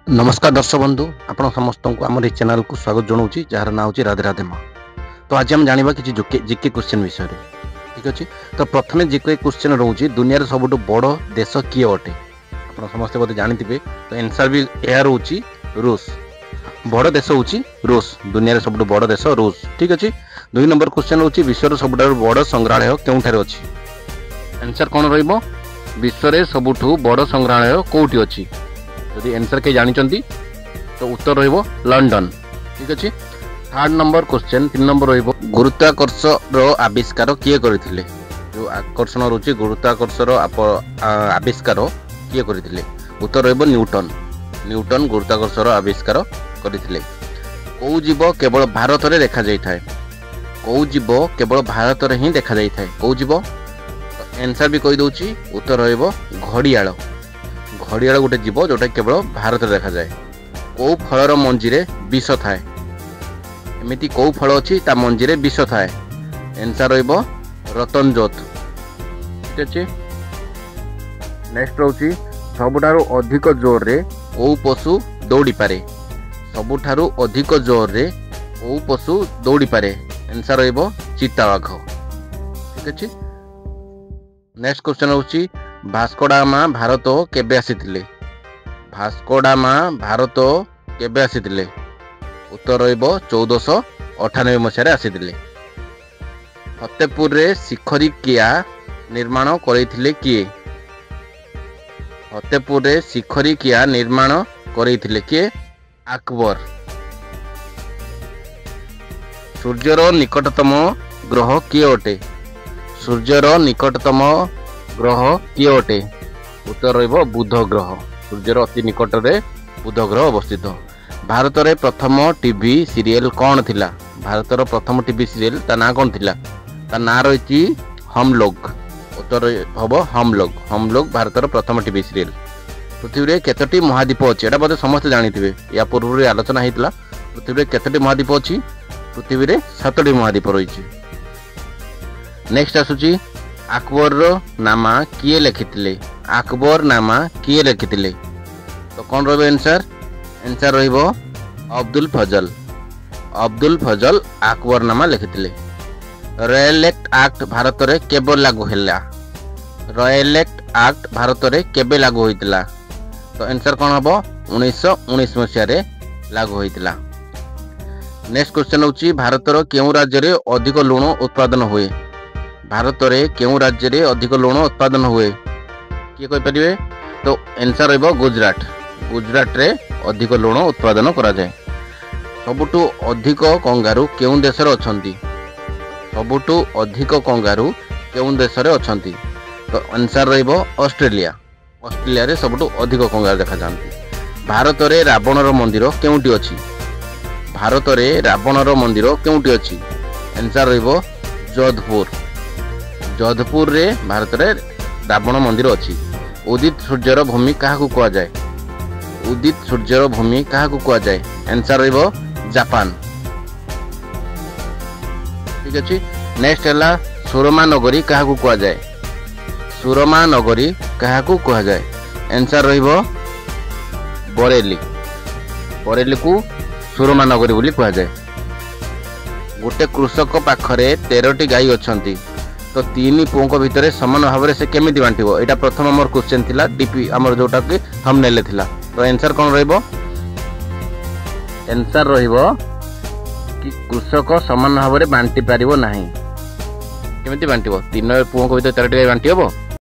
नमस्कार दर्शक बंधु आपण समस्त को आम चैनल को स्वागत जनाऊँ जार ना हूँ राधे राधे माँ। तो आज हम जाना कि जिके क्वेश्चन विषय ठीक अच्छे। तो प्रथम जिके क्वेश्चन रोचे दुनिया सबुठ बड़ देश किए अटे आप समस्ते बोधे जानते। तो आंसर भी यह रोचे रूस। बड़ देश हूँ रूस, दुनिया सबुठ बड़ देश रूस ठीक अच्छे। 2 नंबर क्वेश्चन रोचे विश्वर सबुठ बड़ संग्रहालय क्यों अच्छी। आंसर कौन रहिबो, विश्व सबुठ बड़ संग्रहालय कौटी अच्छी। यदि आंसर के जानते तो उत्तर रहिबो लंडन ठीक अच्छे। 3rd नंबर क्वेश्चन 3 नंबर रहिबो गुरुत्वाकर्षण आविष्कार किए करथिले। जो आकर्षण रोचे गुरुत्वाकर्षण आविष्कार किए करथिले, उत्तर रहिबो न्यूटन। न्यूटन गुरुत्वाकर्षण आविष्कार करथिले। को जीव केवल भारत रे देखा जाय थाए, को जीव केवल भारत रे ही देखा जाय थाए, को जीव। आंसर भी कहि दउची, उत्तर रहिबो घड़ियाल। घड़ियाल गोटे जीव जोटा केवल भारत में देखा जाए। कौ फलर मंजी रे विष थाए, एमती कौ फल अच्छी ता मंजी रे विष थाए। आंसर रहिबो रतन जोत ठीक अच्छे। नेक्स्ट रोची सबुठारु अधिक जोर रे कौ पशु दौड़ी पारे। सबुठारु अधिक जोर रे कौ पशु दौड़ी पारे। आंसर रहिबो चिताबाघ ठीक अच्छे। नेक्स्ट क्वेश्चन होची भास्को डा गामा भारत केबे आसीथिले। भास्को डा गामा भारत केबे आसीथिले, उत्तर रहिबो 1498 मसीह आसीथिले। फतेहपुर रे शिखरी किया निर्माण करैथिले किए। फतेहपुर रे शिखरी किया निर्माण करैथिले किए, अकबर। सूर्यर निकटतम ग्रह किए अटे। सूर्यर निकटतम ग्रह किए अटे, उत्तर रहिबो बुध ग्रह। सूर्यर अति निकट रे बुध ग्रह अवस्थित। भारत रे प्रथम टीवी सीरियल कौन थिला। भारत रो प्रथम टीवी सीरियल ता ना कौन थिला, ता ना रहिची हम लोग। उत्तर हबो हम लोग। हम लोग भारत रो प्रथम टीवी सीरियल। पृथ्वी रे केतोटी महाद्वीप अछि एटा बोधे समस्त जानिथिबे, या पूर्व रे आलोचना हेतिला। पृथ्वी रे केतोटी महाद्वीप अछि, पृथ्वी रे 7टी महाद्वीप रहिछि। नेक्स्ट आसुची अकबर नामा किए लिखिथिले। अकबर नामा किए लिखिथिले, तो कौन रहिबो आंसर। आंसर रहिबो अब्दुल फजल। अब्दुल फजल अकबर नामा लिखिथिले। रॉयल एक्ट भारत रे केबे लागू हैला। रॉयल एक्ट भारत रे केबे लागू होइतिला, तो आंसर कौन हबो 1919 मसीह रे लागू होइतिला। नेक्स्ट क्वेश्चन होची भारत रो केउ राज्य रे अधिक लूण उत्पादन हुए। भारत रे केउ राज्य रे अधिक लूण उत्पादन हुए, किए कहि परिबे, तो आंसर रहिबो गुजरात। गुजरात रे अधिक लूण उत्पादन करा जाय। सबुटु अधिक कंगारू केउ देश रे अछंती। सबुटु अधिक कंगारू केउ देश रे अछंती, तो आंसर रहिबो ऑस्ट्रेलिया। ऑस्ट्रेलिया रे सबुटु अधिक कंगारू देखा जांती। भारत रे रावण रो मंदिर केउटी अछि। भारत रे रावण रो मंदिर केउटी अछि, आंसर रहिबो जोधपुर। जोधपुर रे भारत रे रावण मंदिर अछि। उदित सूर्यर भूमि काहाकू कुआ जाय। उदित सूर्यर भूमि काहाकू कुआ जाय, आंसर रहिबो जापान ठीक अछि। नेक्स्ट हला सुरमा नगरी काहाकू कुआ जाय। सुरमा नगरी काहाकू कुआ जाय, आंसर रहिबो बरेली। बरेली को सुरमा नगरी बोली कुआ जाय। गोटे कृषक पाखरे 13टी गाई अछंती, तो 3 पुओं भितर समान भाव से केमिति बांटिबो। एटा प्रथम हमर क्वेश्चन थिला डीपी हमर जोटा कि थंबनेल थिला। तो आंसर कोन रहइबो, आंसर रहिबो कि कृषक समान भाव बांटी पारिबो नाही। केमिति बांटिबो, 3 पुओं भितर 4टी गाई बांटी हबो।